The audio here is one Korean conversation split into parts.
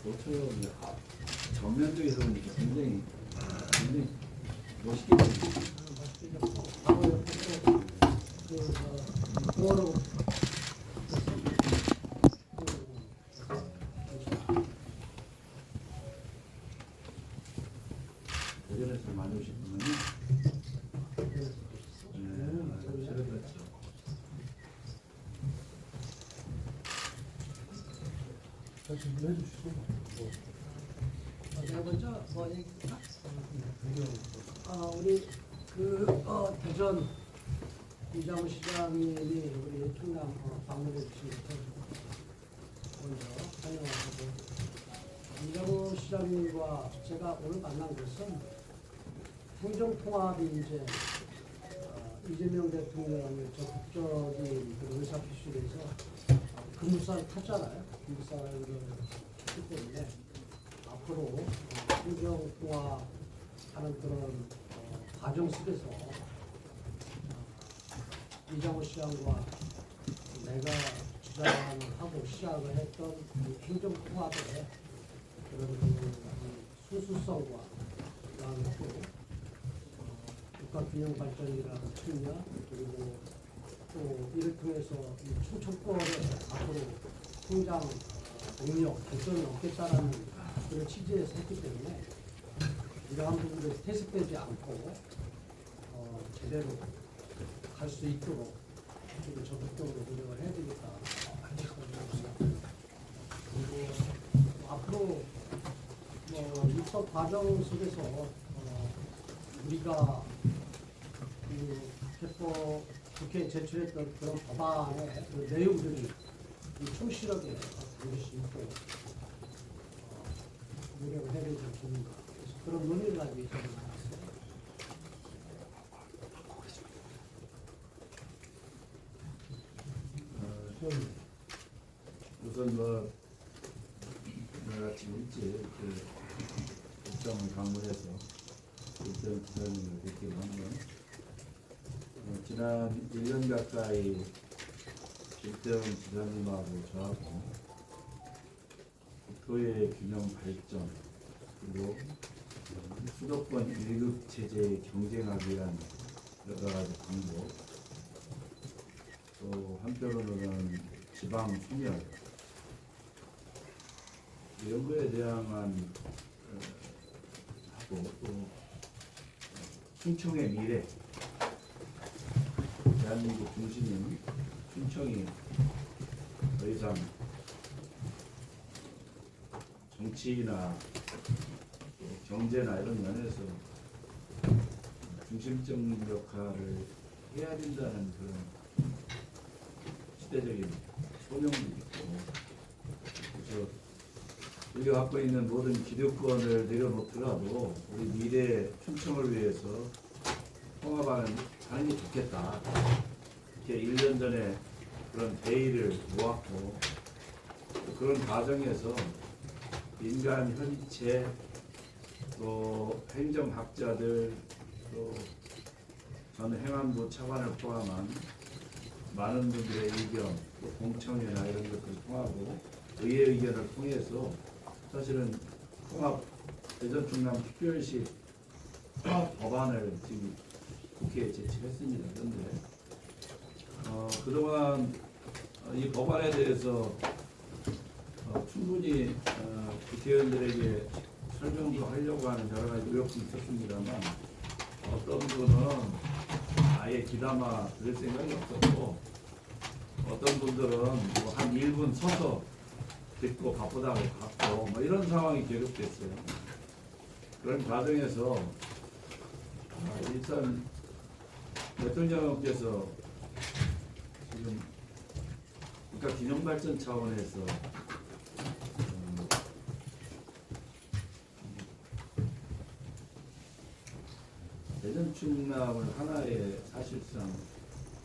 노처형이 전면적에서 보니까 굉장히 멋있게 보이죠. 바로 옆에 그 도로 대전에서 많이 오시는군요. 준비해 주시고. 내가 먼저 뭐 얘기할까? 우리 대전 이장우 시장님이 우리 충남 방문해 주신 것을 먼저 환영하고, 이장우 시장님과 제가 오늘 만난 것은 행정통합이 이제 이재명 대통령의 적극적인 그 의사표시에서 금무살 탔잖아요. 금무살을 했기 때문에 앞으로 행정통합하는 그런 과정 속에서 이장우 시장과 내가 주장하고 시작을 했던 행정통합의 그런 순수성과 그다음에 또 국가균형발전이라는 측면, 그리고 또 이를 통해서 이 충청권의 앞으로 성장 동력 개선을 얻겠다라는 그런 취지에서 했기 때문에 이러한 부분들이 퇴색되지 않고 제대로 갈 수 있도록 좀 적극적으로 노력을 해야 되겠다. 그리고 앞으로 입법 과정 속에서 우리가 국회에 제출했던 그런 법안의 그 내용들이 충실하게 담길 수 있도록 노력을 해야 되지 않겠는가. 그런 논의를 하기 위해서 나왔습니다. 우선 내가 아침 일찍 일정을 방문해서 일정 기사님을 뵙기로 한건 지난 1년 가까이 일정 기사님하고 저하고 국토의 균형 발전 그리고 수도권 1급 체제에 경쟁하기 위한 여러 가지 방법, 또 한편으로는 지방 소멸 이런 거에 대한 하고 또 충청의 미래, 대한민국 중심인 충청이 더 이상 정치나 경제나 이런 면에서 중심적인 역할을 해야 된다는 그런 시대적인 소명도 있고, 그래서 우리가 갖고 있는 모든 기득권을 내려놓더라도 우리 미래 충청을 위해서 통합하는 게 좋겠다. 이렇게 1년 전에 그런 회의를 모았고, 그런 과정에서 민간 현체 또 행정학자들 또 전 행안부 차관을 포함한 많은 분들의 의견, 또 공청회나 이런 것들을 통하고 의회 의견을 통해서 사실은 통합 대전 충남 특별시 통합 법안을 지금 국회에 제출했습니다. 그런데 그동안 이 법안에 대해서 충분히 국회의원들에게 설명도 하려고 하는 여러 가지 노력도 있었습니다만, 어떤 분은 아예 귀담아 들을 생각이 없었고, 어떤 분들은 한 1분 서서 듣고 바쁘다고 갔고 이런 상황이 계속됐어요. 그런 과정에서 일단 대통령께서 지금 국가 균형 발전 차원에서 대전 충남을 하나의 사실상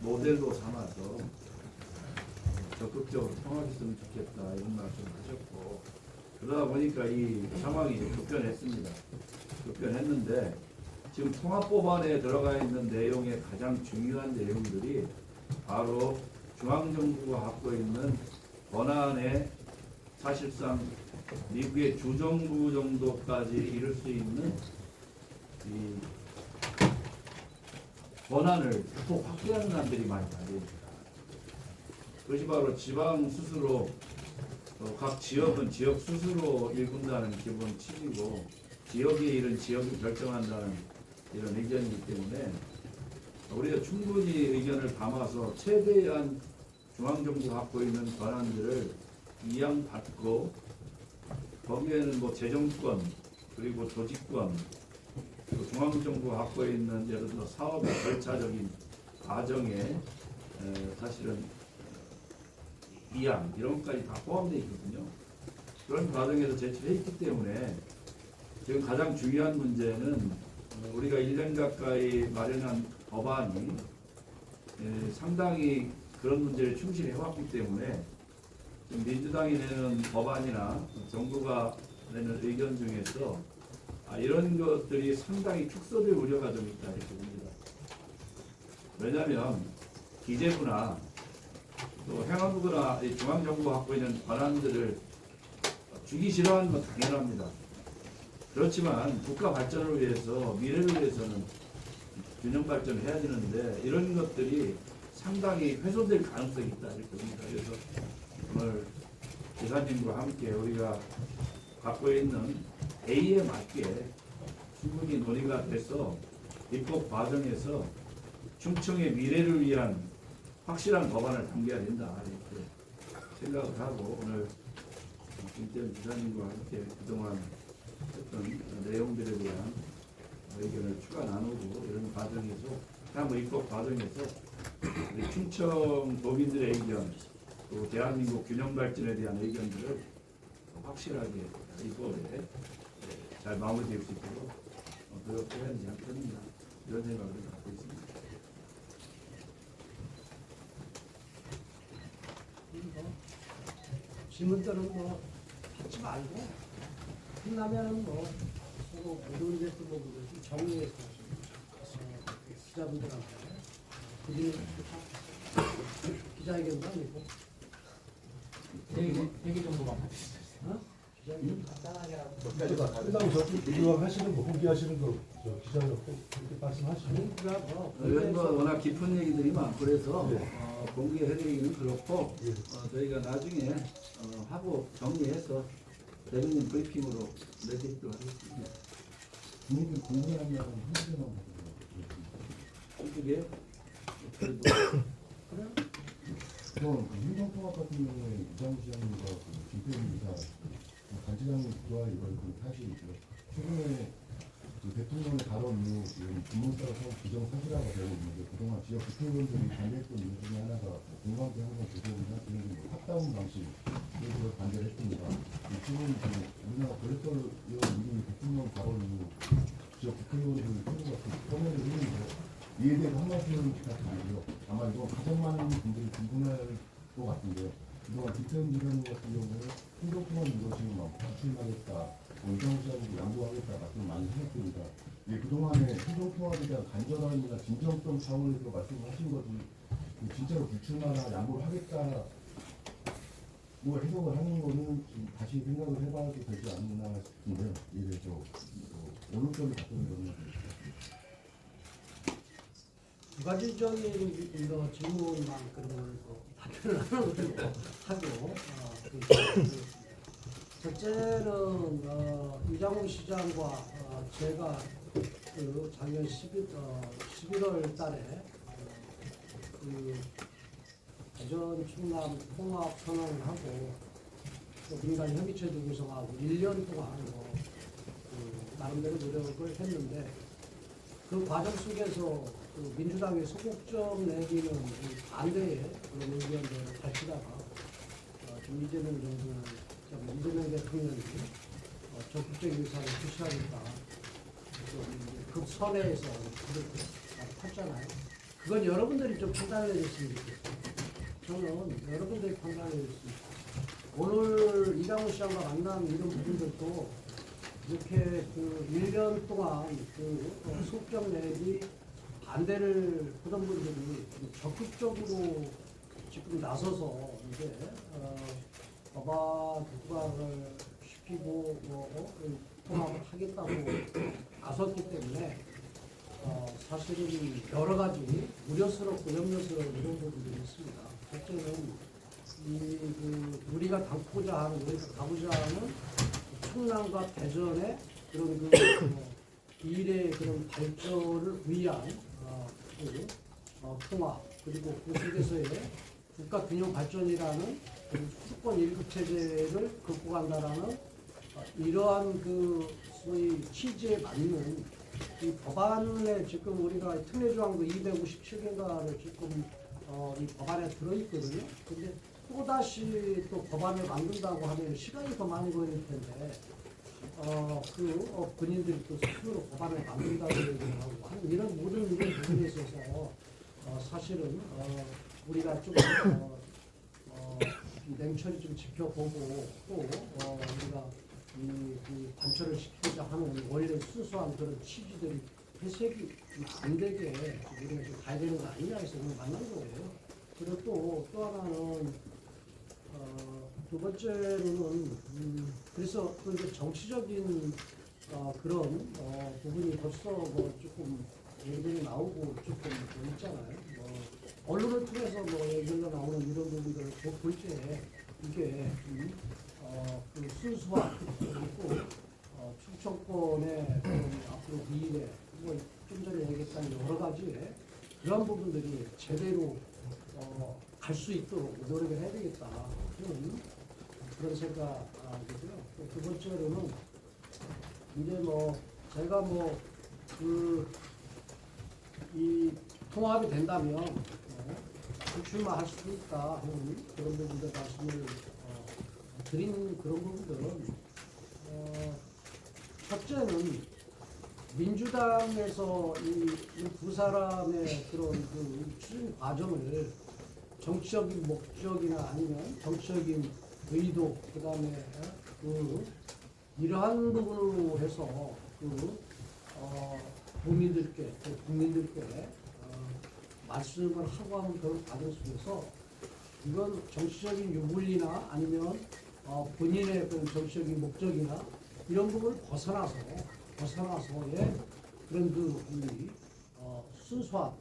모델로 삼아서 적극적으로 통합했으면 좋겠다 이런 말씀을 하셨고, 그러다 보니까 이 상황이 급변했습니다. 급변했는데 지금 통합법안에 들어가 있는 내용의 가장 중요한 내용들이 바로 중앙정부가 갖고 있는 권한의 사실상 미국의 주정부 정도까지 이룰 수 있는 이 권한을 또 확대하는 사람들이 많이 달립니다. 그것이 바로 지방 스스로 각 지역은 지역 스스로 일군다는 기본 취지고 지역의 일은 지역이 결정한다는 이런 의견이기 때문에 우리가 충분히 의견을 담아서 최대한 중앙정부가 갖고 있는 권한들을 이양받고 거기에는 뭐 재정권 그리고 조직권 또 중앙정부가 갖고 있는 예를 들어 사업의 절차적인 과정에 사실은 이양 이런 것까지 다 포함되어 있거든요. 그런 과정에서 제출해 있기 때문에 지금 가장 중요한 문제는 우리가 1년 가까이 마련한 법안이 상당히 그런 문제를 충실해 왔기 때문에 지금 민주당이 내는 법안이나 정부가 내는 의견 중에서 이런 것들이 상당히 축소될 우려가 좀 있다 이렇게 봅니다. 왜냐하면 기재부나 또 행안부나 중앙정부가 갖고 있는 권한들을 주기 싫어하는 건 당연합니다. 그렇지만 국가 발전을 위해서 미래를 위해서는 균형 발전을 해야 되는데 이런 것들이 상당히 훼손될 가능성이 있다 이렇게 봅니다. 그래서 오늘 기사님과 함께 우리가 갖고 있는 A에 맞게 충분히 논의가 돼서 입법 과정에서 충청의 미래를 위한 확실한 법안을 담겨야 된다 이렇게 생각을 하고 오늘 김태현 지사님과 함께 그동안 했던 내용들에 대한 의견을 추가 나누고 이런 과정에서 향후 입법 과정에서 우리 충청 도민들의 의견 또 대한민국 균형 발전에 대한 의견들을 확실하게 입법에 잘 마무리될 수 있도록 노력해야 되지 않겠느냐 이런 생각을 갖고 있습니다. 질문들은 뭐 하지 말고 끝나면은 뭐 서로 모든 것도 뭐 정리해서 기자분들한테 드리는 기자회견도 아니고 얘기 정도만 해주세요. 기자회견 간단하게 하고 끝나고 저 요약하시는 거, 공개하시는 거, 저 기자님 그렇게 말씀하시면. 의원과 워낙 깊은 얘기들이 많고 그래서 네. 공개해드리기는 그렇고 예. 저희가 나중에 하고 정리해서 대변인 브리핑으로 내드리도록 하겠습니다. 국민들 궁금해하면 힘들만 이쪽에 그래도 그럼 행정통합 같은 경우에 이장우 시장님과 김태훈 이사 간지장님 그와 이걸 사실 최근에 대통령의 발언 이후 김문사가 부정사실화가 되고 있는데 그동안 지역 국회의원들이 반대했던 이유 중에 하나가 공감대 항상 조정이나 그런 탑다운 방식으로 반대를 했습니다. 지금 우리나라 권력별 의원 이름이 대통령 발언 이후 지역 국회의원들 표가 떠내려 있는데 이에 대해서 한 말씀 부탁드리고요. 아마 이거 가장 많은 분들이 궁금할 것 같은데요. 그동안 김태훈 지사님 같은 경우는 행정통합 이루어지면 막 부출하겠다. 이장우 시장님도 양보하겠다 말씀 많이 하셨습니다. 예, 그동안에 행정통합에 대한 간절함이나 진정성 차원에서 말씀하신 것이 진짜로 불출마나 양보를 하겠다 뭐 해석을 하는 거는 좀 다시 생각을 해봐도 되지 않나 싶은데요. 이에 대해서 원론적인 답변을 넣는 부가질적인 이거 질문만 그러면 답변을 하는 걸로 하고 첫째는 이장우 시장과 제가 그 작년 11월 달에 그 대전 충남 통합 선언을 하고 또 민간 협의체도 구성하고 1년 동안 나름대로 노력을 했는데 그 과정 속에서 그 민주당의 소극적 내기는 반대의 그런 의견들을 밝히다가 지금 이재명 정부는 이재명 대통령이 적극적인 의사를 표시하겠다. 그 선에서 그렇게 탔잖아요. 그건 여러분들이 좀 판단해 주셨으면 좋겠어요. 저는 여러분들이 판단해 주셨으면 좋겠어요. 오늘 이장우 시장과 만난 이런 부분들도 이렇게 그 1년 동안 그 소극적 내기 반대를 하던 분들이 적극적으로 지금 나서서 이제 법안 통과를 시키고 통합을 하겠다고 나섰기 때문에 사실은 여러 가지 우려스럽고 염려스러운 이런 부분들이 있습니다. 첫째는 우리가 담고자 하는, 우리가 가고자 하는 충남과 대전의 그런 미래 그런 발전을 위한 통합, 그리고 그 속에서의 국가 균형 발전이라는 수도권 1급 체제를 극복한다라는 이러한 소위 취지에 맞는 이 법안에 지금 우리가 특례조항도 257개가를 지금 이 법안에 들어있거든요. 근데 또다시 또 법안을 만든다고 하면 시간이 더 많이 걸릴 텐데 본인들이 또 스스로 법안을 만든다고 얘기하고 하는 이런 모든 이런 부분에 있어서 사실은 우리가 좀 냉철히 좀 지켜보고 또 우리가 이 관철을 시키고자 하는 원래 순수한 그런 취지들이 회색이 안 되게 우리가 좀 가야 되는 거 아니냐 해서 오늘 만난 거예요. 그리고 또 하나는 두 번째로는 그래서 또 이제 정치적인 그런 부분이 벌써 조금 얘기들이 나오고 조금 있잖아요. 언론을 통해서 얘기가 나오는 이런 부분들을 볼 때 이게 그 순수한 그리고 충청권의 앞으로 미래 좀 전에 얘기했던 여러 가지의 그런 부분들이 제대로 갈 수 있도록 노력을 해야 되겠다. 그런 생각이고요. 두 번째로는 이제 제가 이 통합이 된다면 출마할 수도 있다 하는 그런 부분들 말씀을 드리는 그런 부분들은 첫째는 민주당에서 이 두 사람의 그런 추진 과정을 정치적인 목적이나 아니면 정치적인 의도, 그 다음에 이러한 부분으로 해서 국민들께 말씀을 하고 하는 그런 과정 속에서 이건 정치적인 유불리나 아니면 본인의 그런 정치적인 목적이나 이런 부분을 벗어나서의 그런 순수한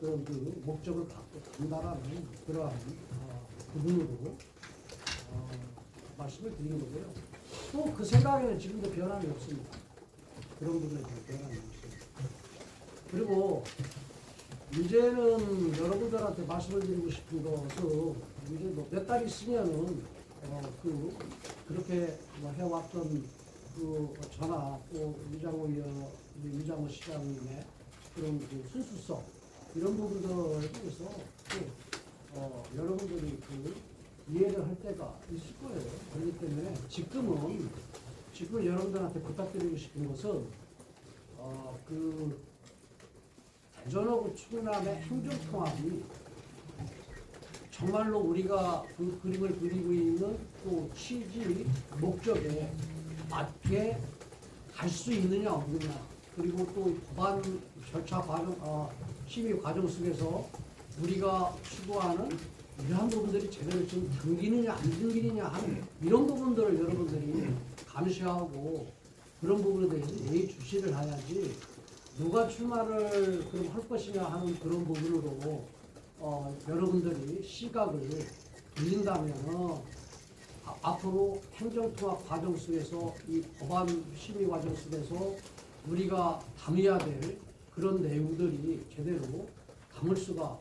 그런 목적을 갖고 간다라는 그러한 부분으로 말씀을 드리는 거고요. 또 그 생각에는 지금도 변함이 없습니다. 그런 부분에 대한 변함이 없습니다. 그리고 이제는 여러분들한테 말씀을 드리고 싶은 것은 이제 몇 달 있으면은 그렇게 해왔던 전화 또 유장호 시장님의 그런 순수성 이런 부분들에 대해서 또 여러분들이 이해를 할 때가 있을 거예요. 그렇기 때문에 지금은 여러분들한테 부탁드리고 싶은 것은 대전하고 충남의 행정통합이 정말로 우리가 그 그림을 그리고 있는 또 취지, 목적에 맞게 갈 수 있느냐 없느냐, 그리고 또 법안 절차 과정, 심의 과정 속에서 우리가 추구하는 이러한 부분들이 제대로 좀 당기느냐 안 당기느냐 하는 이런 부분들을 여러분들이 감시하고 그런 부분에 대해서 예의주시를 해야지 누가 출마를 그럼 할 것이냐 하는 그런 부분으로 여러분들이 시각을 돌린다면 앞으로 행정통합 과정 속에서 이 법안 심의 과정 속에서 우리가 담아야 될 그런 내용들이 제대로 담을 수가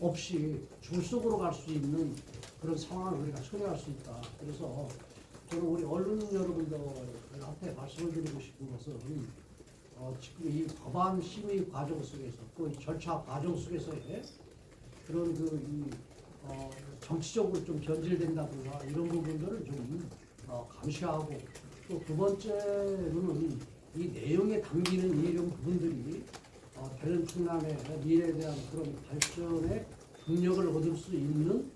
없이 줄속으로 갈 수 있는 그런 상황을 우리가 처리할 수 있다. 그래서 저는 우리 언론 여러분들한테 말씀을 드리고 싶은 것은 지금 이 법안 심의 과정 속에서 또 이 절차 과정 속에서의 그런 정치적으로 좀 변질된다든가 이런 부분들을 좀 감시하고 또 두 번째로는 이 내용에 담기는 이런 부분들이 대전 충남의 미래에 대한 그런 발전의 동력을 얻을 수 있는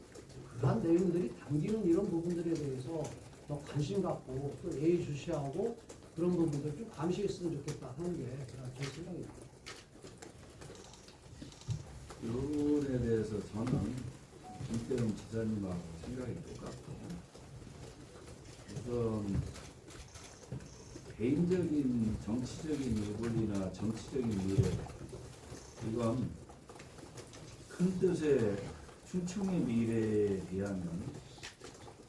그러한 내용들이 담기는 이런 부분들에 대해서 더 관심 갖고 또 예의주시하고 그런 부분들 좀 감시했으면 좋겠다 하는 게 제 생각입니다. 이 부분에 대해서 저는 김태형 지사님하고 생각이 똑같고 우선 개인적인 정치적인 유불리나 정치적인 미래, 이건 큰 뜻의 충청의 미래에 비하면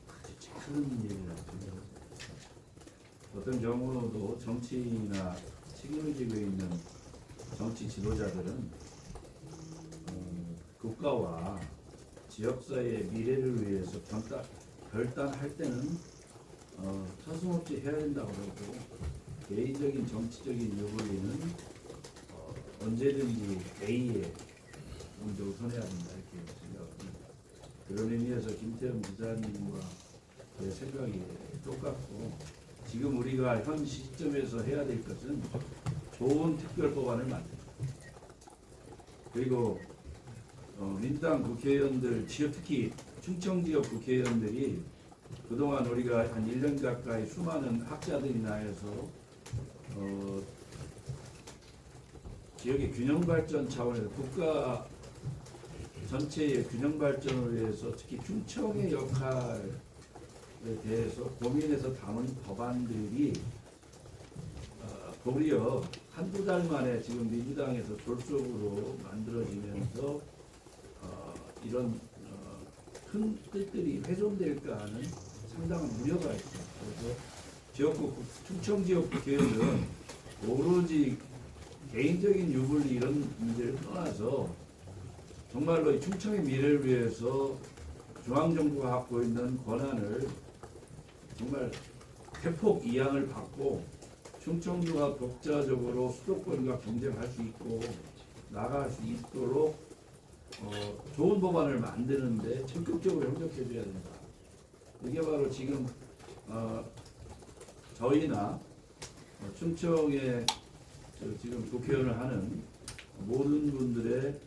아주 작은 일이라고 생각합니다. 어떤 경우도 정치인이나 책임을 지고 있는 정치 지도자들은 국가와 지역사회의 미래를 위해서 결단할 때는 서슴없이 해야 된다고 그러고, 개인적인 정치적인 유불리는 언제든지 A에 먼저 우선해야 된다 이렇게 생각합니다. 그런 의미에서 김태형 기자님과 제 생각이 똑같고, 지금 우리가 현 시점에서 해야 될 것은 좋은 특별법안을 만들고, 그리고 민주당 국회의원들, 특히 충청 지역 국회의원들이 그동안 우리가 한 1년 가까이 수많은 학자들이 나와서 지역의 균형 발전 차원에서 국가 전체의 균형 발전을 위해서 특히 충청의 역할에 대해서 고민해서 담은 법안들이 도리어 한두 달 만에 지금 민주당에서 졸속으로 만들어지면서 이런 큰 뜻들이 훼손될까 하는 상당한 우려가 있습니다. 그래서 지역구, 충청 지역 국회의원들은 오로지 개인적인 유불리 이런 문제를 떠나서 정말로 이 충청의 미래를 위해서 중앙정부가 갖고 있는 권한을 정말 대폭 이양을 받고 충청도가 독자적으로 수도권과 경쟁할 수 있고 나갈 수 있도록 좋은 법안을 만드는데 적극적으로 협력해줘야 된다. 이게 바로 지금 저희나 충청에 지금 국회의원을 하는 모든 분들의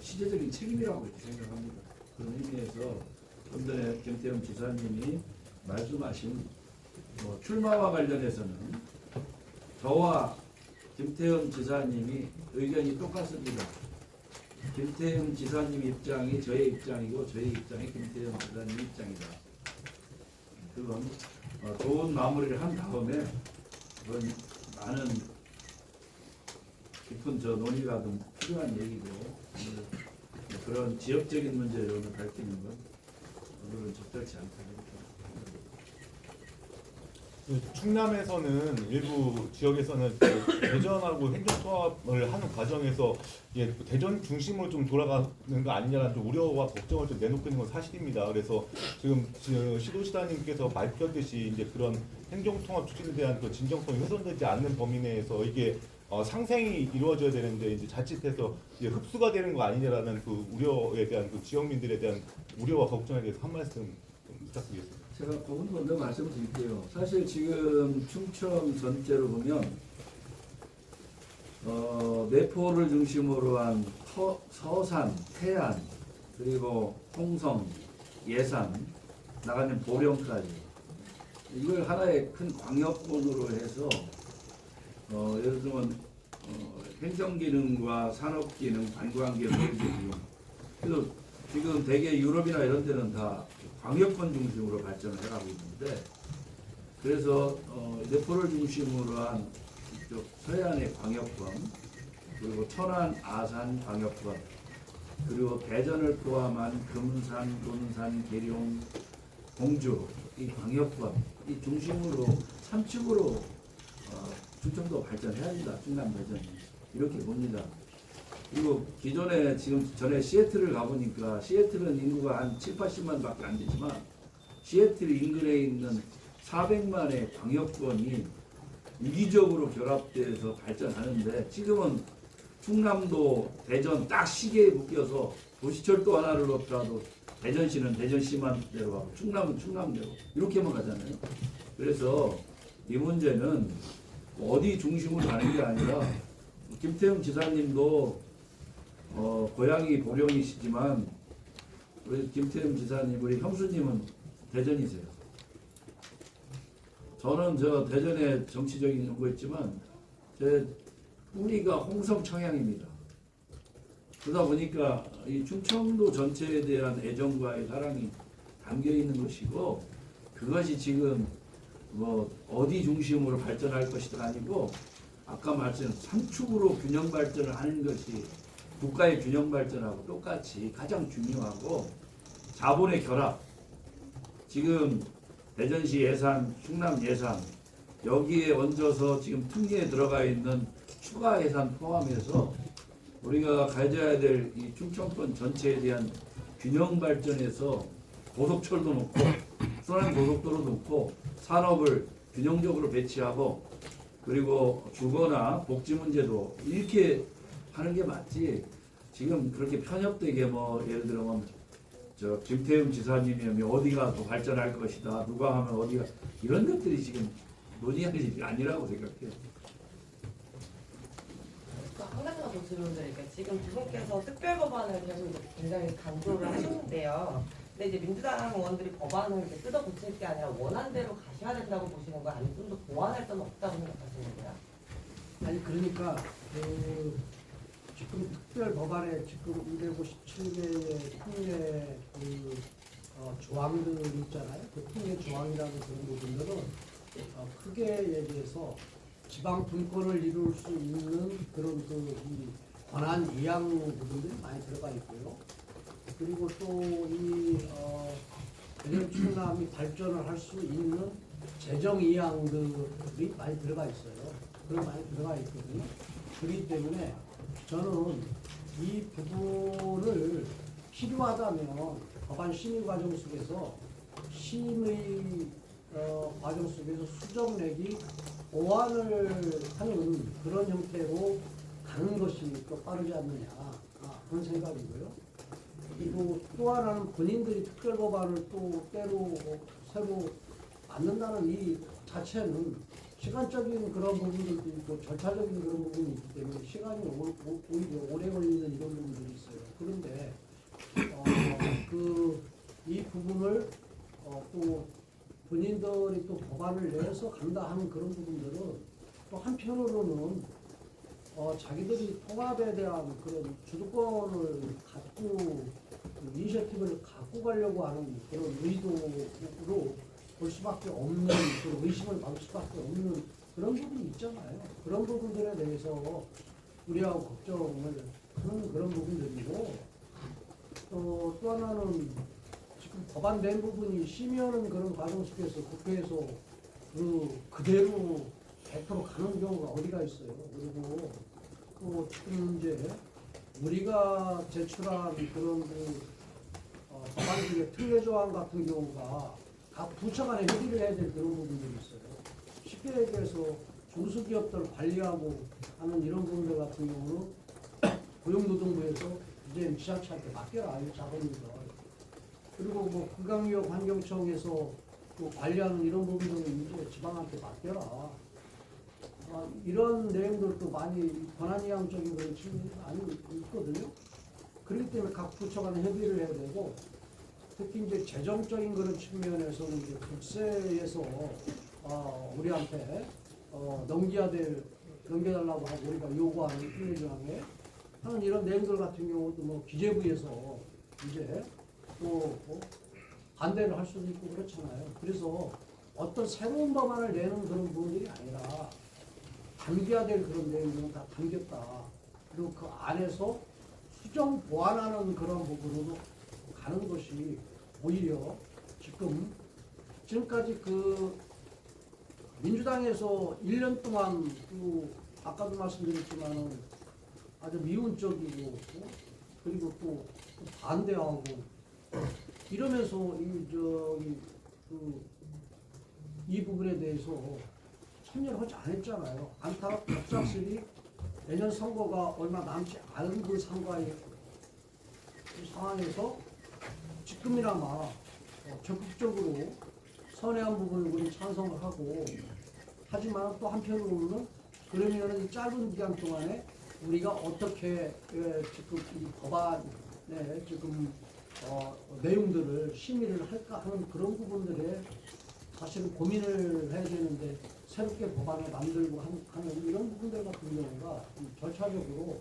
시대적인 책임이라고 이렇게 생각합니다. 그런 의미에서 좀 전에 김태형 지사님이 말씀하신 출마와 관련해서는 저와 김태형 지사님이 의견이 똑같습니다. 김태형 지사님 입장이 저의 입장이고 저의 입장이 김태형 지사님 입장이다. 그건 좋은 마무리를 한 다음에 그건 많은 깊은 논의가 좀 필요한 얘기고, 그런 지역적인 문제를 오늘 밝히는 건 오늘은 적절치 않다. 충남에서는 일부 지역에서는 대전하고 행정통합을 하는 과정에서 대전 중심으로 좀 돌아가는 거 아니냐라는 좀 우려와 걱정을 좀 내놓고 있는 건 사실입니다. 그래서 지금 시도지사님께서 밝혔듯이 이제 그런 행정통합 추진에 대한 그 진정성이 훼손되지 않는 범위 내에서 이게 상생이 이루어져야 되는데 이제 자칫해서 이제 흡수가 되는 거 아니냐라는 그 우려에 대한 그 지역민들에 대한 우려와 걱정에 대해서 한 말씀 좀 부탁드리겠습니다. 제가 그 부분 먼저 말씀드릴게요. 사실 지금 충청 전체로 보면 내포를 중심으로 한 서산, 태안, 그리고 홍성, 예산, 나가면 보령까지 이걸 하나의 큰 광역권으로 해서 예를 들면 행정기능과 산업기능, 관광기능 그래서 지금 대개 유럽이나 이런 데는 다 광역권 중심으로 발전을 해가고 있는데, 그래서 내포를 중심으로 한 이쪽 서해안의 광역권, 그리고 천안, 아산 광역권, 그리고 대전을 포함한 금산, 논산, 계룡, 공주 이 광역권 이 중심으로 3축으로 충청도 발전해야 합니다. 충남 대전 이렇게 봅니다. 그리고 기존에 지금 전에 시애틀을 가보니까 시애틀은 인구가 한 7, 80만밖에 안 되지만 시애틀 인근에 있는 400만의 광역권이 유기적으로 결합돼서 발전하는데, 지금은 충남도 대전 딱 시계에 묶여서 도시철도 하나를 놓더라도 대전시는 대전시만 대로 가고 충남은 충남대로 이렇게만 가잖아요. 그래서 이 문제는 어디 중심으로 가는 게 아니라, 김태형 지사님도 고향이 보령이시지만 우리 김태형 지사님, 우리 형수님은 대전이세요. 저는 대전에 정치적인 연구했지만 제 뿌리가 홍성 청양입니다. 그러다 보니까 이 충청도 전체에 대한 애정과 사랑이 담겨 있는 것이고, 그것이 지금 뭐 어디 중심으로 발전할 것이가 아니고 아까 말씀드린 3축으로 균형 발전을 하는 것이 국가의 균형 발전하고 똑같이 가장 중요하고 자본의 결합. 지금 대전시 예산, 충남 예산 여기에 얹어서 지금 특례에 들어가 있는 추가 예산 포함해서 우리가 가져야 될 이 충청권 전체에 대한 균형 발전에서 고속철도 놓고 순환 고속도로 놓고 산업을 균형적으로 배치하고 그리고 주거나 복지 문제도 이렇게 하는 게 맞지. 지금 그렇게 편협되게 뭐 예를 들면 저 김태흠 지사님이 어디가 더 발전할 것이다 누가 하면 어디가 이런 것들이 지금 논의할 일이 아니라고 생각해요. 한 가지만 더 질문드릴게요. 지금 두 분께서 특별법안을 계속 이제 굉장히 강조를 하시는데요. 근데 이제 민주당 의원들이 법안을 이렇게 뜯어 고칠 게 아니라 원안대로 가셔야 된다고 보시는 거예요? 아니면 좀 더 보완할 점은 없다고 생각하시는 거예요? 아니 그러니까 그 지금 특별 법안에 지금 257개의 특례 그 조항들 있잖아요. 그 특례 조항이라는 그런 부분들은 크게 얘기해서 지방 분권을 이룰 수 있는 그런 이 권한 이양 부분들이 많이 들어가 있고요. 그리고 또이 대전 충남이 발전을 할 수 있는 재정 이양들이 많이 들어가 있어요. 그런 많이 들어가 있거든요. 그렇기 때문에 저는 이 부분을 필요하다면 법안 심의 과정 속에서 심의 과정 속에서 수정 내기 보완을 하는 그런 형태로 가는 것이 또 빠르지 않느냐 그런 생각이고요. 그리고 또 하나는 본인들이 특별법안을 또 때로 새로 만든다는 이 자체는 시간적인 그런 부분들도 있고 절차적인 그런 부분이 있기 때문에 시간이 오히려 오래 걸리는 이런 부분들이 있어요. 그런데 이 부분을 또 본인들이 또 법안을 내서 간다 하는 그런 부분들은 또 한편으로는 자기들이 통합에 대한 그런 주도권을 갖고 이니셔티브를 갖고 가려고 하는 그런 의도로 볼 수밖에 없는 그런 의심을 받을 수밖에 없는 그런 부분이 있잖아요. 그런 부분들에 대해서 우리하고 걱정을 하는 그런 부분들이고 또 하나는 지금 법안 낸 부분이 심의하는 그런 과정 속에서 국회에서 그대로 100% 가는 경우가 어디가 있어요. 그리고 또 지금 이제 우리가 제출한 그런 법안 중에 특례 조항 같은 경우가 각 부처 간에 협의를 해야 될 그런 부분들이 있어요. 쉽게 얘기해서 중소기업들 관리하고 하는 이런 부분들 같은 경우는 고용노동부에서 이제 지자체한테 맡겨라 이 작업입니다. 그리고 뭐 금강위협 환경청에서 또 관리하는 이런 부분들은 이제 지방한테 맡겨라. 이런 내용들도 많이 권한이양적인 그런 측면이 많이 있거든요. 그렇기 때문에 각 부처 간에 협의를 해야 되고 특히 이제 재정적인 그런 측면에서는 이제 국세에서 우리한테 넘겨달라고 하고 우리가 요구하는 특례 조항에 하는 이런 내용들 같은 경우도 뭐 기재부에서 이제 또 반대를 할 수도 있고 그렇잖아요. 그래서 어떤 새로운 법안을 내는 그런 부분들이 아니라 담겨야 될 그런 내용들은 다 담겼다. 그리고 그 안에서 수정 보완하는 그런 부분으로 가는 것이 오히려 지금까지 그 민주당에서 1년 동안 또 아까도 말씀드렸지만은 아주 미온적이고 그리고 또 반대하고 이러면서 이 부분에 대해서 참여를 하지 않았잖아요. 갑작스레 내년 선거가 얼마 남지 않은 그 상황에서 지금이나마 적극적으로 선회한 부분을 우리 찬성을 하고 하지만 또 한편으로는 그러면은 이 짧은 기간 동안에 우리가 어떻게 지금 이 법안의 지금 내용들을 심의를 할까 하는 그런 부분들에 사실은 고민을 해야 되는데 새롭게 법안을 만들고 하는 이런 부분들 같은 경우가 절차적으로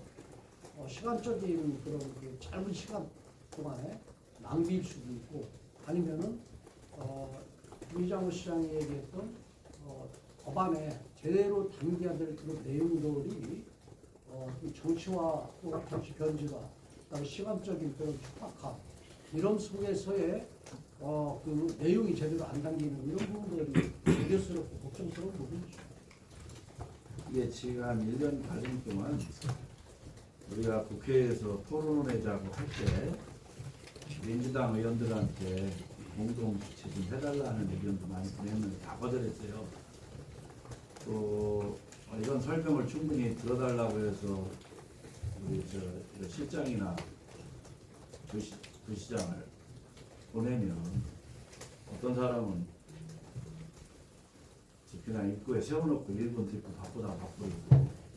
시간적인 그런 그 짧은 시간 동안에 낭비일 수도 있고 아니면은 이장우 시장이 얘기했던 법안에 제대로 담겨야 될 그런 내용들이 이 정치와 또 정치 변질과 그다음에 시간적인 그런 촉박함 이런 속에서의 그 내용이 제대로 안 담기는 이런 부분들이 우려스럽고 걱정스러운 부분이죠. 이게 지금 한 1년 반 동안 우리가 국회에서 토론회자고 할 때 민주당 의원들한테 공동 주최 좀 해달라는 의견도 많이 보냈는데 다 거절했어요. 또 이런 설명을 충분히 들어달라고 해서 우리 저 실장이나 부시장을 보내면 어떤 사람은 그냥 입구에 세워놓고 1분 듣고 바쁘다 바쁘고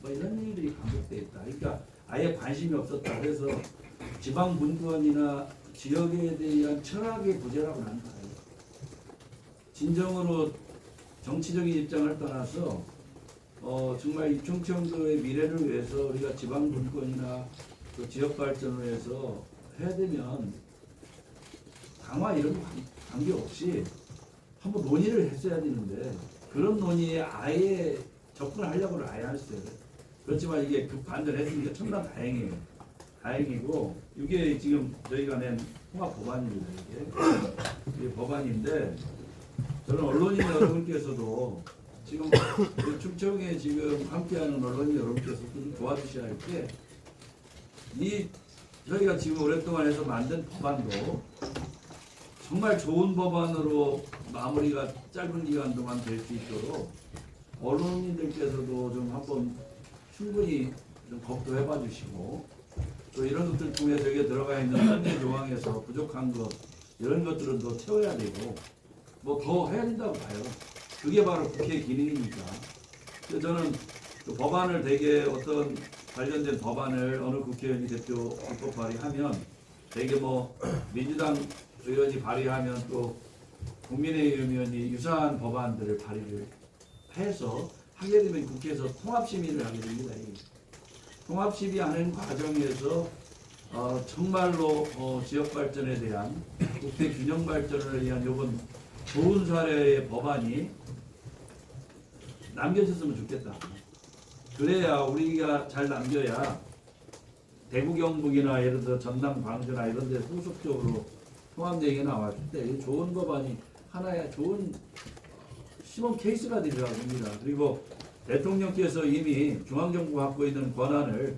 뭐 이런 일이 반복돼 있다. 그러니까 아예 관심이 없었다. 그래서 지방 분권이나 지역에 대한 철학의 부재라고 나는 거예요. 진정으로 정치적인 입장을 떠나서 정말 이 충청도의 미래를 위해서 우리가 지방 분권이나 또 지역 발전을 위해서 해야 되면 당화 이런 거 관계없이 한번 논의를 했어야 되는데 그런 논의에 아예 접근하려고는 아예 안 했어요. 그렇지만 이게 급반대를 했으니까 천만 다행이에요. 다행이고 이게 지금 저희가 낸 통합 법안입니다. 이게 법안인데 저는 언론인 여러분께서도 지금 충청에 지금 함께하는 언론인 여러분께서도 좀 도와주셔야 할 게 이 저희가 지금 오랫동안 해서 만든 법안도 정말 좋은 법안으로 마무리가 짧은 기간 동안 될 수 있도록 언론인들께서도 좀 한번 충분히 좀 검토해봐 주시고 또 이런 것들 통해서 여기에 들어가 있는 현재 조항에서 부족한 것 이런 것들은 더 채워야 되고 뭐 더 해야 된다고 봐요. 그게 바로 국회 기능이니까. 그래서 저는 그 법안을 되게 어떤 관련된 법안을 어느 국회의원이 대표 입법 발의하면 되게 뭐 민주당 의원이 발의하면 또 국민의힘 의원이 유사한 법안들을 발의를 해서 하게 되면 국회에서 통합심의를 하게 됩니다. 통합심의하는 과정에서 정말로 지역 발전에 대한 국회 균형 발전을 위한 이번 좋은 사례의 법안이 남겨졌으면 좋겠다. 그래야 우리가 잘 남겨야 대구 경북이나 예를 들어 전남 광주나 이런 데 후속적으로 통합 얘기가 나왔을 때 좋은 법안이 하나의 좋은 시범 케이스가 되리라고 봅니다. 그리고 대통령께서 이미 중앙정부가 갖고 있는 권한을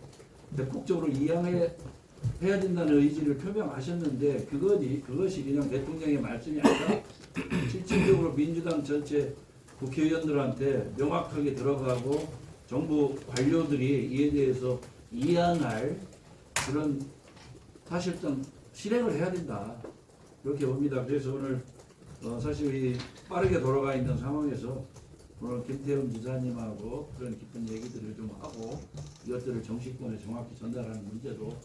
적극적으로 이양해야 된다는 의지를 표명하셨는데 그것이 그냥 대통령의 말씀이 아니라 실질적으로 민주당 전체 국회의원들한테 명확하게 들어가고 정부 관료들이 이에 대해서 이양할 그런 사실상 실행을 해야 된다. 그렇게 봅니다. 그래서 오늘 사실 이 빠르게 돌아가 있는 상황에서 오늘 김태훈 지사님하고 그런 깊은 얘기들을 좀 하고 이것들을 정치권에 정확히 전달하는 문제도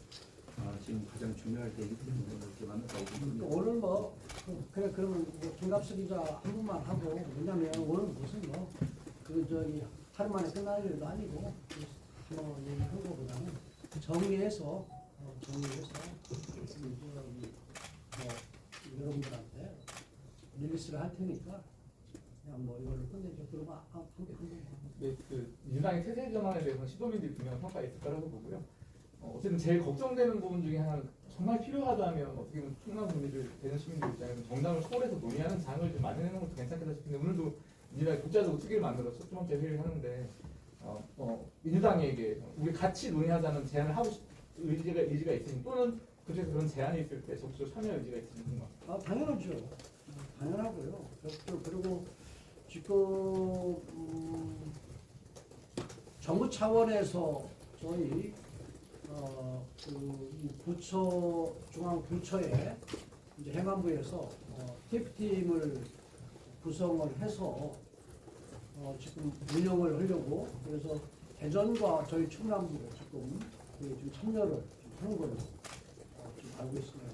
지금 가장 중요할 때이기 때문에 이렇게 만났다고 봅니다. 오늘 뭐 그래 그러면 뭐 김갑수 기자 한 분만 하고 왜냐면 오늘 무슨 뭐 그 저기 하루 만에 끝날 일도 아니고 뭐 얘기한 거보다는 정리해서 여러분들한테 릴리스를 할 테니까 그냥 뭐 이거를 끝내죠. 그러면 함께 끝내죠. 네, 그 민주당의 태세 전환에 대해서는 시도민들이 분명 평가가 있을 거라고 보고요. 어쨌든 제일 걱정되는 부분 중에 하나는 정말 필요하다면 어떻게 보면 충남 국민들, 대전 시민들 입장에서 정당을 초월해서 논의하는 장을 좀 마련해놓는 것도 괜찮겠다 싶은데 오늘도 민주당이 국자적으로 특위를 만들어서 첫 번째 회의를 하는데 민주당에게 우리 같이 논의하자는 제안을 하고 의지가 있으니 또는 그중에서 그런 제안이 있을 때 적극적으로 참여 의지가 있으신 것 같아요. 당연하죠. 당연하고요. 그리고 지금 정부 차원에서 저희 그 부처 중앙 부처에 이제 행안부에서 TF팀을 구성을 해서 지금 운영을 하려고 그래서 대전과 저희 충남도 지금 참여를 하는 걸로 지금 알고 있습니다.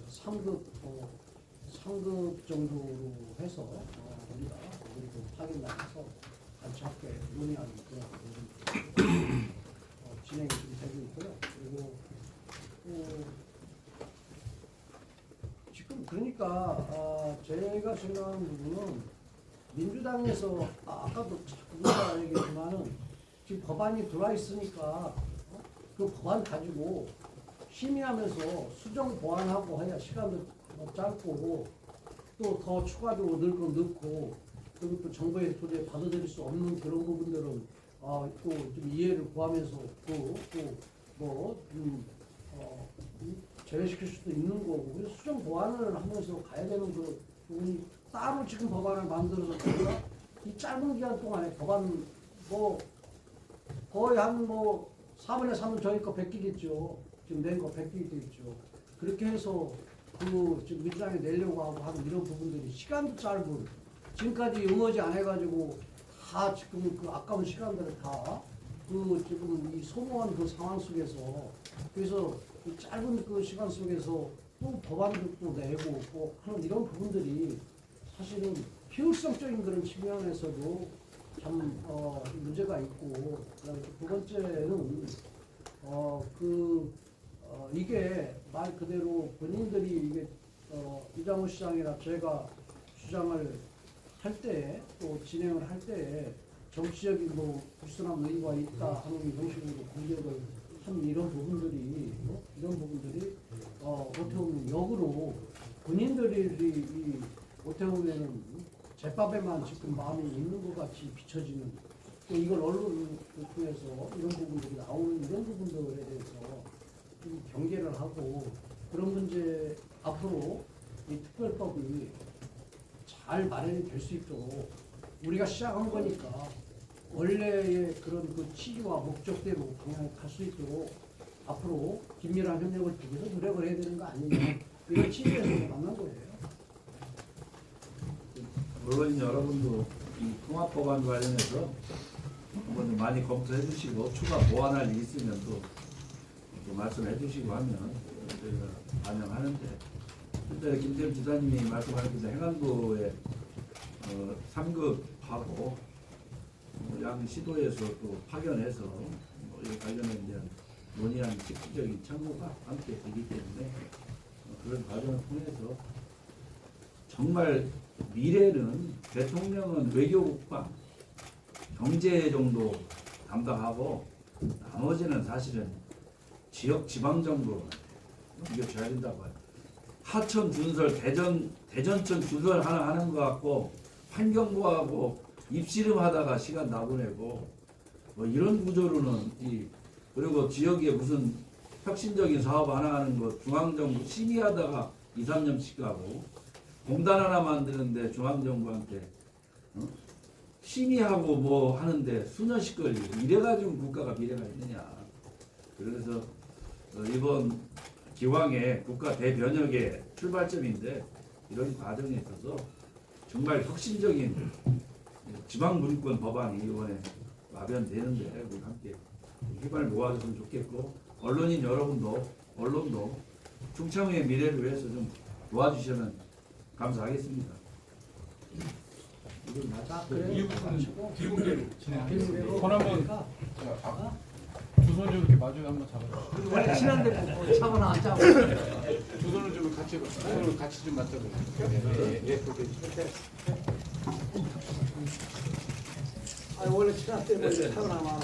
3급 정도로 해서 우리가 우리도 확인하면서 같이 함께 논의하는 그런 진행이 좀 되고 있고요. 그리고 지금 그러니까 제가 생각하는 부분은 민주당에서 아까도 우리가 얘기했지만은 지금 법안이 들어와 있으니까 그 법안 가지고 심의하면서 수정 보완하고 해야 시간도 짧고 또 더 추가적으로 넣을 건 넣고 그리고 또 정부에서 도저히 받아들일 수 없는 그런 부분들은 또 좀 이해를 구하면서 또뭐 제외시킬 수도 있는 거고 그래서 수정 보완을 하면서 가야 되는 그 부분이 따로 지금 법안을 만들어서 저희가 이 짧은 기간 동안에 법안 뭐 거의 한 뭐 4분의 3은 저희 거 베끼겠죠. 지금 낸 거 베끼겠죠. 그렇게 해서 그 지금 민주당이 내려고 하고 하는 이런 부분들이 시간도 짧은 지금까지 응하지 안 해가지고 다 지금 그 아까운 시간들을 다 그 지금 이 소모한 그 상황 속에서 그래서 이 짧은 그 시간 속에서 또 법안도 또 내고 또 하는 이런 부분들이 사실은 효율성적인 그런 측면에서도 참 문제가 있고 그다음에 두 번째는 이게 말 그대로 본인들이 이게 이장우 시장이나 제가 주장을 할 때 또 진행을 할 때 정치적인 뭐 불순한 의도가 있다 하는 형식으로 공격을 하는 이런 부분들이 어떻게 보면 역으로 본인들이 어떻게 보면은 제밥에만 지금 마음이 있는 것 같이 비춰지는 또 이걸 언론을 통해서 이런 부분들이 나오는 이런 부분들에 대해서 좀 경계를 하고 그런 문제 앞으로 이 특별법이 잘 마련이 될 수 있도록 우리가 시작한 거니까 원래의 그런 그 취지와 목적대로 방향을 갈 수 있도록 앞으로 긴밀한 협력을 통해서 노력을 해야 되는 거 아니냐 이런 취지에서 만난 거예요. 언론인 여러분도 이 통합법안 관련해서 한번 많이 검토해 주시고 추가 보완할 일 있으면 또 말씀해 주시고 하면 저희가 반영하는데 일단 김태흠 지사님이 말씀하셨듯이 행안부에 3급하고 양 시도에서 또 파견해서 이 관련에 대한 논의한 실질적인 참고가 함께 되기 때문에 그런 과정을 통해서 정말 미래는 대통령은 외교국방, 경제 정도 담당하고 나머지는 사실은 지역 지방 정도 넘겨줘야 된다고 해요. 하천 준설, 대전천 준설 하나 하는 것 같고 환경부하고 입씨름하다가 시간 나보내고 뭐 이런 구조로는 그리고 지역에 무슨 혁신적인 사업 하나 하는 거 중앙정부 심의하다가 2, 3년씩 가고 공단 하나 만드는데 중앙정부한테 심의하고 뭐 하는데 수년씩 걸리고 이래가지고 국가가 미래가 있느냐. 그래서 이번 기왕에 국가 대변혁의 출발점인데 이런 과정에 있어서 정말 혁신적인 지방분권 법안이 이번에 마련되는데 우리 함께 힘을 모아줬으면 좋겠고 언론인 여러분도 언론도 충청의 미래를 위해서 좀 도와주시면 감사하겠습니다. 이건 맞아. 그래. 이후부터는 비공개로 진행하겠습니다. 손 한번 두 손 좀 이렇게 마주 한번 잡아주세요. 원래 친한데 차분 안 짜고. 두 손을 좀 같이 손을 같이 좀 맞춰보세요. 예. 원래 친한데 차분 안 하나.